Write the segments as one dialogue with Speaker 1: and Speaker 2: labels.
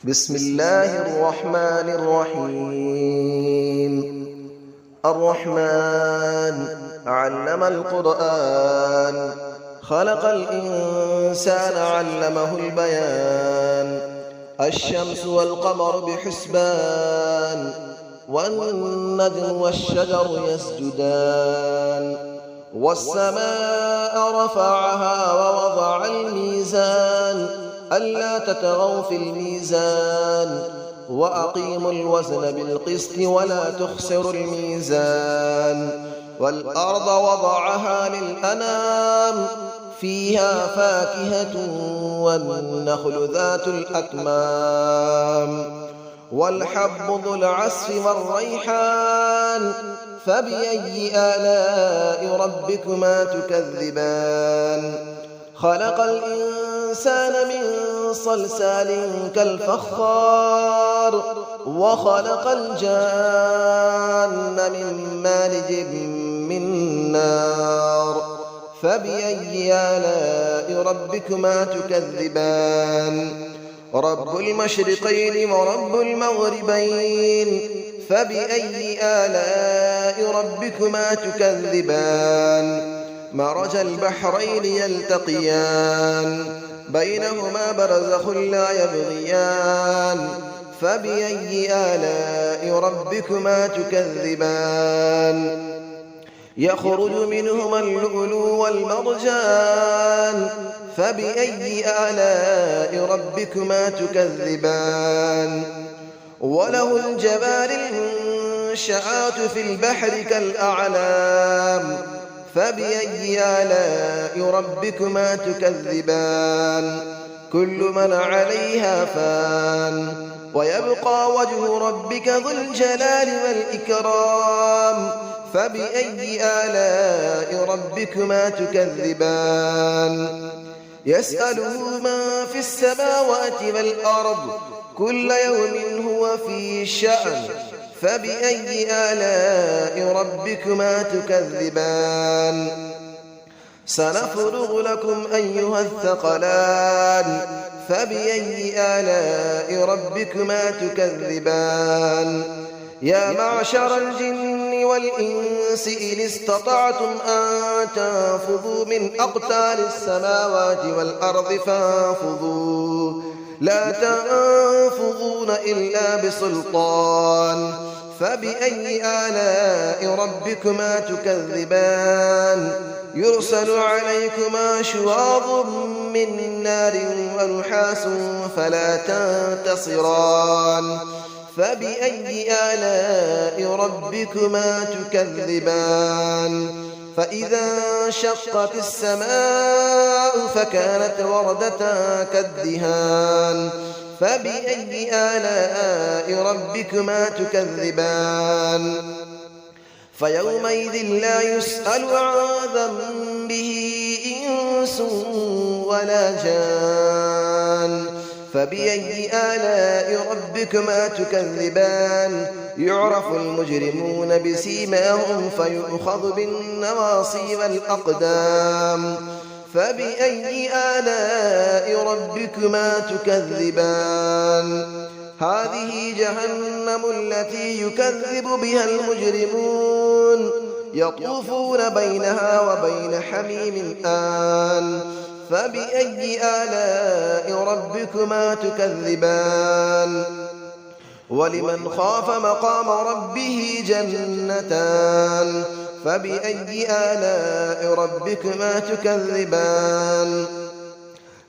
Speaker 1: بسم الله الرحمن الرحيم. الرحمن علم القرآن، خلق الإنسان علمه البيان. الشمس والقمر بحسبان، والنجم والشجر يسجدان. والسماء رفعها ووضع الميزان، ألا تطغوا في الميزان، وأقيموا الوزن بالقسط ولا تخسروا الميزان. والأرض وضعها للأنام، فيها فاكهة والنخل ذات الأكمام. والحب ذو العصف والريحان، فبأي آلاء ربكما تكذبان. خلق الإنسان من صلصال كالفخار، وخلق الجان من مارج من نار. فبأي آلاء ربكما تكذبان. رب المشرقين ورب المغربين، فبأي آلاء ربكما تكذبان. مرج البحرين يلتقيان، بينهما برزخ لا يبغيان. فبأي آلاء ربكما تكذبان. يخرج منهما اللؤلؤ والمرجان، فبأي آلاء ربكما تكذبان. وله الجوار المنشآت في البحر كالأعلام، فبأي آلاء ربكما تكذبان. كل من عليها فان، ويبقى وجه ربك ذو الجلال والإكرام. فبأي آلاء ربكما تكذبان. يسأله من في السماوات والأرض، كل يوم هو في شأن. فبأي آلاء ربكما تكذبان. سنفرغ لكم أيها الثقلان، فبأي آلاء ربكما تكذبان. يا معشر الجن والإنس إن استطعتم أن تنفذوا من أقطار السماوات والأرض فانفذوا، لا تنفذون إلا بسلطان. فبأي آلاء ربكما تكذبان. يرسل عليكما شواظ من نار ونحاس فلا تنتصران. فبأي آلاء ربكما تكذبان. فإذا انشقت السماء فكانت وردة كالدهان. فبأي آلاء ربكما تكذبان. فيومئذ لا يسأل عن ذنبه إنس ولا جان. فبأي آلاء ربكما تكذبان. يعرف المجرمون بسيماهم فيؤخذ بالنواصي والأقدام. فبأي آلاء ربكما تكذبان. هذه جهنم التي يكذب بها المجرمون، يطوفون بينها وبين حميم آن. فبأي آلاء ربكما تكذبان. ولمن خاف مقام ربه جنتان. فبأي آلاء ربكما تكذبان.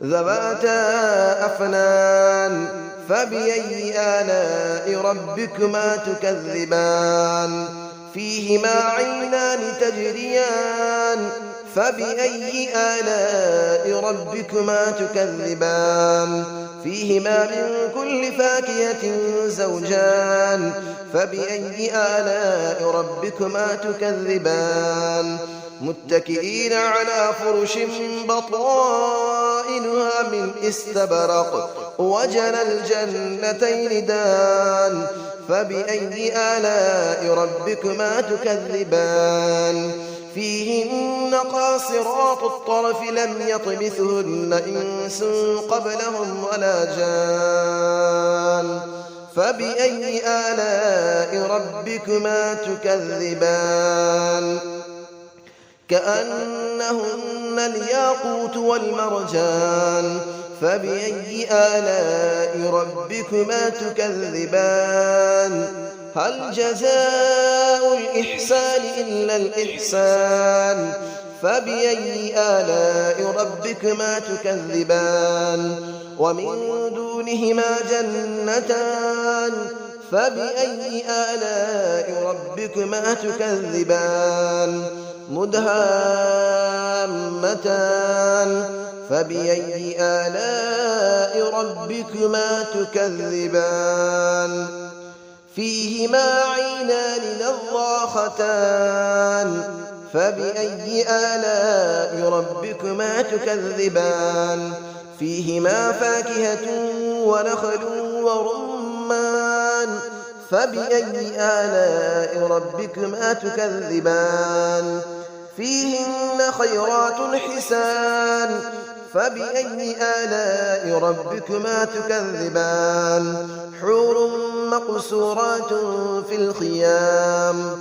Speaker 1: ذواتا أفنان. فبأي آلاء ربكما تكذبان. فيهما عينان تجريان. فبأي آلاء ربكما تكذبان. فيهما من كل فاكهة زوجان. فبأي آلاء ربكما تكذبان. متكئين على فرش بطائنها من استبرق، وجنى الجنتين دان. فبأي آلاء ربكما تكذبان. فيهن قاصرات الطرف لم يطمثهن إنس قبلهم ولا جان. فبأي آلاء ربكما تكذبان كأنهن الياقوت والمرجان فبأي آلاء ربكما تكذبان هل جزاء الإحسان إلا الإحسان فبأي آلاء ربكما تكذبان ومن دونهما جنتان فبأي آلاء ربكما تكذبان مدهامتان فبأي آلاء ربكما تكذبان فيهما عينان نضاختان فبأي آلاء ربكما تكذبان فيهما فاكهة ونخل ورمان فبأي آلاء ربكما تكذبان فيهن خيرات حسان فبأي آلاء ربكما تكذبان حور مقصورات في الخيام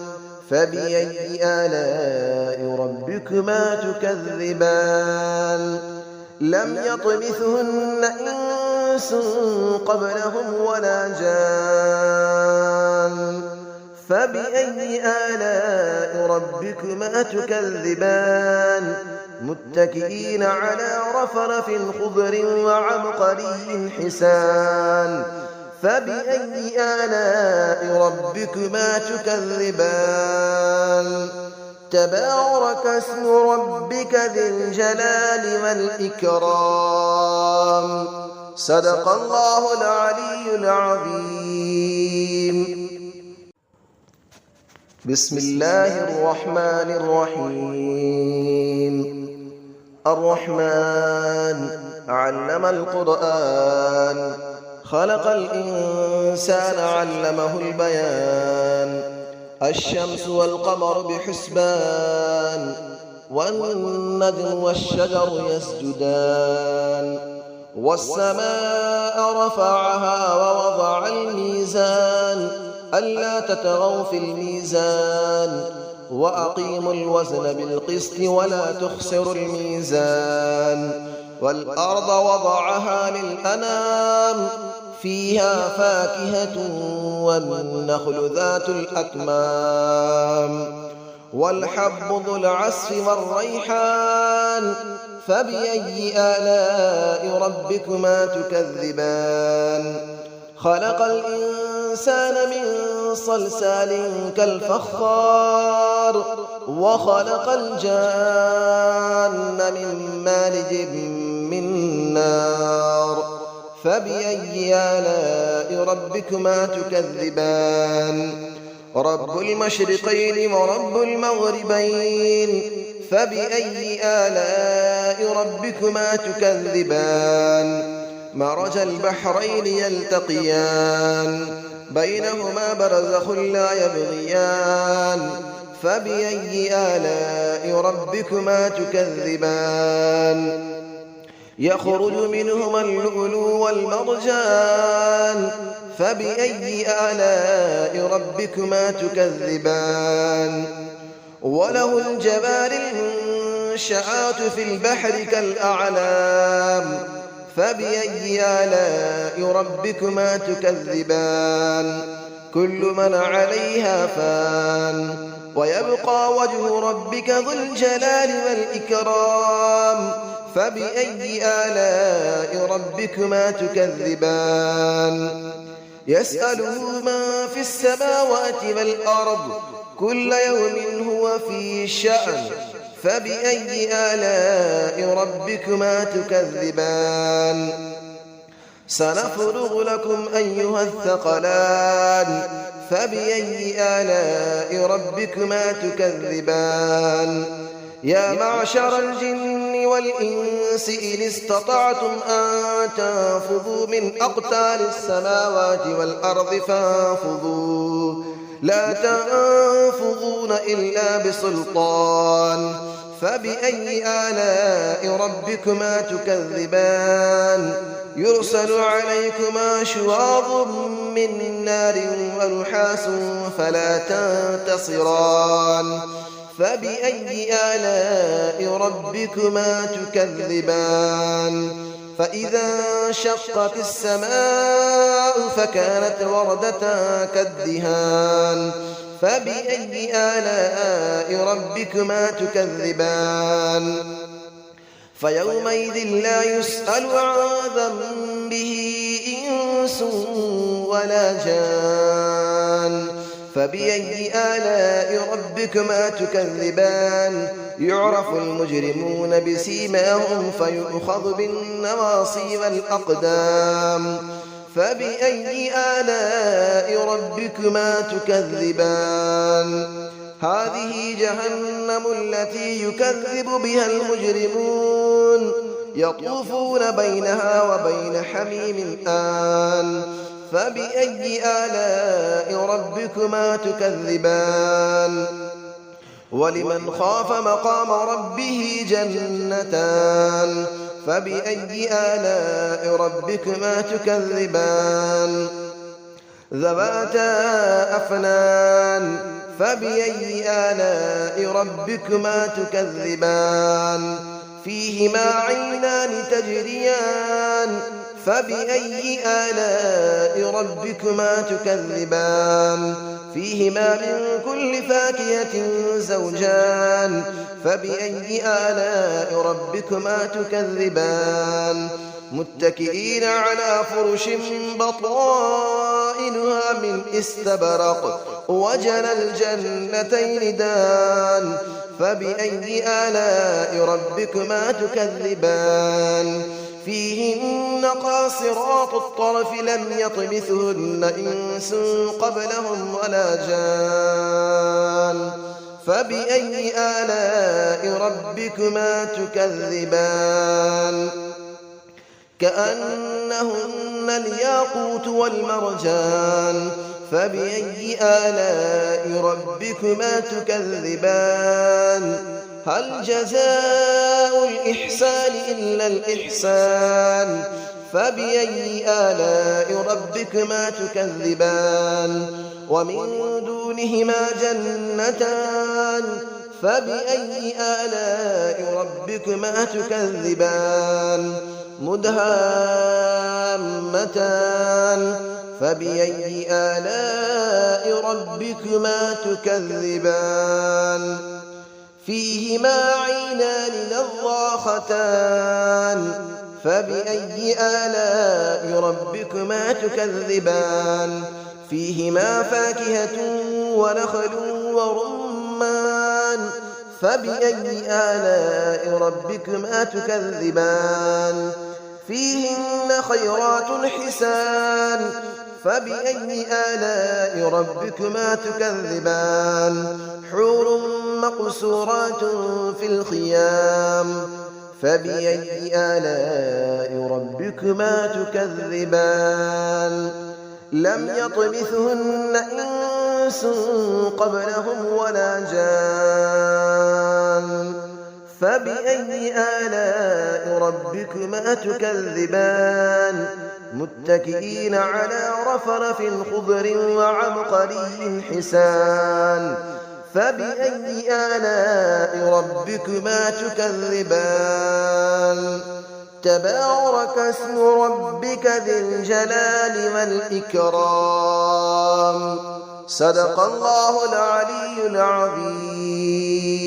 Speaker 1: فبأي آلاء ربكما تكذبان لم يطمثهن إنس قبلهم ولا جان فبأي آلاء ربكما تكذبان متكئين على رفرف خضر وعبقري حسان فبأي آلاء ربكما تكذبان تبارك اسم ربك ذي الجلال والإكرام صدق الله العلي العظيم بسم الله الرحمن الرحيم الرحمن علم القرآن خلق الإنسان علمه البيان الشمس والقمر بحسبان والنجم والشجر يسجدان والسماء رفعها ووضع الميزان ألا تطغوا في الميزان وأقيموا الوزن بالقسط ولا تخسروا الميزان والأرض وضعها للأنام فيها فاكهة والنخل ذات الأكمام والحب ذو العصف والريحان فبأي آلاء ربكما تكذبان خلق الإنسان من صلصال كالفخار وخلق الجان من مارج من نار فبأي آلاء ربكما تكذبان رب المشرقين ورب المغربين فبأي آلاء ربكما تكذبان مرج البحرين يلتقيان بينهما برزخ لا يبغيان فبأي آلاء ربكما تكذبان يخرج منهما اللؤلؤ والمرجان فبأي آلاء ربكما تكذبان وله الجبال المنشآت في البحر كالأعلام فبأي آلاء ربكما تكذبان كل من عليها فان ويبقى وجه ربك ذو الجلال والإكرام فبأي آلاء ربكما تكذبان يسأله من في السماوات والأرض كل يوم هو في شأن فبأي آلاء ربكما تكذبان سنفرغ لكم أيها الثقلان فبأي آلاء ربكما تكذبان يا معشر الجن والإنس إن استطعتم أن تنفذوا من أقطار السماوات والأرض فانفذوا لا تنفذون إلا بسلطان فبأي آلاء ربكما تكذبان يرسل عليكما شواظ من نار ونحاس فلا تنتصران فبأي آلاء ربكما تكذبان فإذا انشقت السماء فكانت وردة كالدهان فبأي آلاء ربكما تكذبان فيومئذ لا يسأل عن ذنبه إنس ولا جان فبأي آلاء ربكما تكذبان يعرف المجرمون بسيماهم فيؤخذ بالنواصي والأقدام فبأي آلاء ربكما تكذبان هذه جهنم التي يكذب بها المجرمون يطوفون بينها وبين حميم آن فبأي آلاء ربكما تكذبان ولمن خاف مقام ربه جنتان فبأي آلاء ربكما تكذبان ذواتا أفنان فبأي آلاء ربكما تكذبان فيهما عينان تجريان فبأي آلاء ربكما تكذبان فيهما من كل فاكهة زوجان فبأي آلاء ربكما تكذبان متكئين على فرش بطائنها من استبرق وجنى الجنتين دان فبأي آلاء ربكما تكذبان فيهن قاصرات الطرف لم يطمثهن إنس قبلهم ولا جان فبأي آلاء ربكما تكذبان كأنهن الياقوت والمرجان فبأي آلاء ربكما تكذبان هل جزاء الإحسان إلا الإحسان فبأي آلاء ربكما تكذبان ومن دونهما جنتان فبأي آلاء ربكما تكذبان مدهامتان فبأي آلاء ربكما تكذبان فيهما عينان نضاختان فبأي آلاء ربكما تكذبان فيهما فاكهة ونخل ورمان فبأي آلاء ربكما تكذبان فيهن خيرات حسان فبأي آلاء ربكما تكذبان حور مقصورات في الخيام فبأي آلاء ربكما تكذبان لم يطمثهن إنس قبلهم ولا جان فبأي آلاء ربكما تكذبان متكئين على رفرف خضر وعبقري حسان فبأي آلاء ربكما تكذبان تبارك اسم ربك ذي الجلال والإكرام صدق الله العلي العظيم.